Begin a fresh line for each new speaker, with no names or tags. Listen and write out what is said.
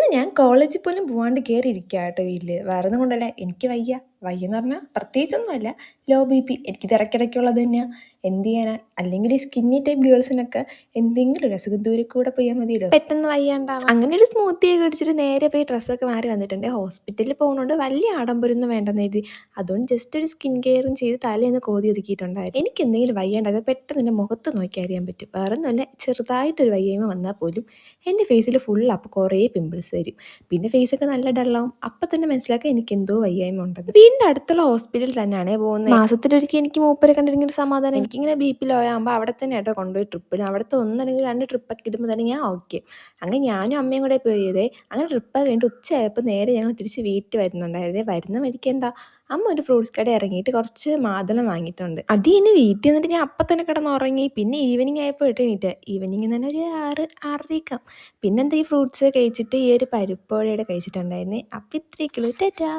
ഇന്ന് ഞാൻ കോളേജിൽ പോലും പോവാണ്ട് കയറിയിരിക്കുക കേട്ടോ വീട്ടില്. വേറെ ഒന്നും കൊണ്ടല്ല, എനിക്ക് വയ്യ. വയ്യെന്ന് പറഞ്ഞാൽ പ്രത്യേകിച്ചൊന്നുമല്ല, ലോ ബി പി. എനിക്കിത് ഇടയ്ക്കിടയ്ക്കുള്ളത് തന്നെയാണ്. എന്ത് ചെയ്യാനാ? അല്ലെങ്കിൽ ഈ സ്കിന്നി ടൈപ്പ് ഗേൾസിനൊക്കെ എന്തെങ്കിലും ഒരു അസുഖം ദൂരെ കൂടെ പോയാൽ മതിയല്ലോ, പെട്ടെന്ന് വയ്യാണ്ടാവാം. അങ്ങനെ ഒരു സ്മൂത്തിയൊക്കെ കുടിച്ചിട്ട് നേരെ പോയി ഡ്രസ്സൊക്കെ മാറി വന്നിട്ടുണ്ട്. ഹോസ്പിറ്റലിൽ പോകുന്നതുകൊണ്ട് വലിയ ആഡംബരമൊന്നും വേണ്ടെന്ന് എഴുതി. അതുകൊണ്ട് ജസ്റ്റ് ഒരു സ്കിൻ കെയറും ചെയ്ത് തലേന്ന് കോതി ഒതുക്കിയിട്ടുണ്ടായിരുന്നു. എനിക്ക് എന്തെങ്കിലും വയ്യാണ്ടത് പെട്ടെന്ന് എൻ്റെ മുഖത്ത് നോക്കി അറിയാൻ പറ്റും. വേറെ ഒന്നുമല്ല, ചെറുതായിട്ടൊരു വയ്യായ്മ വന്നാൽ പോലും എൻ്റെ ഫേസിൽ ഫുൾ അപ്പോൾ കുറേ പിമ്പിൾസ് വരും. പിന്നെ ഫേസൊക്കെ നല്ല ഡള്ളാവും. അപ്പം തന്നെ മനസ്സിലാക്കുക എനിക്ക് എന്തോ വയ്യായ്മ ഉണ്ടെന്ന്. വീടിൻ്റെ അടുത്തുള്ള ഹോസ്പിറ്റലിൽ തന്നെയാണ് പോകുന്നത്. മാസത്തിലൊരിക്കൽ എനിക്ക് മൂപ്പരെ കണ്ടിരിക്കുന്ന ഒരു സമാധാനം. എനിക്കിങ്ങനെ ബി പി ലോ ആകുമ്പോൾ അവിടെ തന്നെ ആട്ടോ കൊണ്ടുപോയി ട്രിപ്പ് ഇടും. അവിടുത്തെ ഒന്നല്ലെങ്കിൽ 2 ട്രിപ്പൊക്കെ ഇടുമ്പോൾ തന്നെ ഞാൻ ഓക്കെ. അങ്ങനെ ഞാനും അമ്മയും കൂടെ പോയതേ. അങ്ങനെ ട്രിപ്പ് കഴിഞ്ഞിട്ട് ഉച്ചയായപ്പോൾ നേരെ ഞങ്ങൾ തിരിച്ച് വീട്ടിൽ വരുന്നുണ്ടായിരുന്നേ. വരുന്ന വഴിക്ക് എന്താ, അമ്മ ഒരു ഫ്രൂട്ട്സ് കട ഇറങ്ങിയിട്ട് കുറച്ച് മാതളം വാങ്ങിയിട്ടുണ്ട്. അത് ഇനി വീട്ടിൽ നിന്നിട്ട് ഞാൻ അപ്പം തന്നെ കിടന്നുറങ്ങി. പിന്നെ ഈവനിങ് ആയപ്പോൾ എണീറ്റ്. ഈവനിങ് തന്നെ ഒരു 6-6:30. പിന്നെന്താ ഈ ഫ്രൂട്ട്സ് കഴിച്ചിട്ട് ഈ ഒരു പരിപ്പ് വടയുടെ കഴിച്ചിട്ടുണ്ടായിരുന്നേ. അപ്പം ഇത്രയൊക്കെയുള്ളൂ. ടാറ്റാ.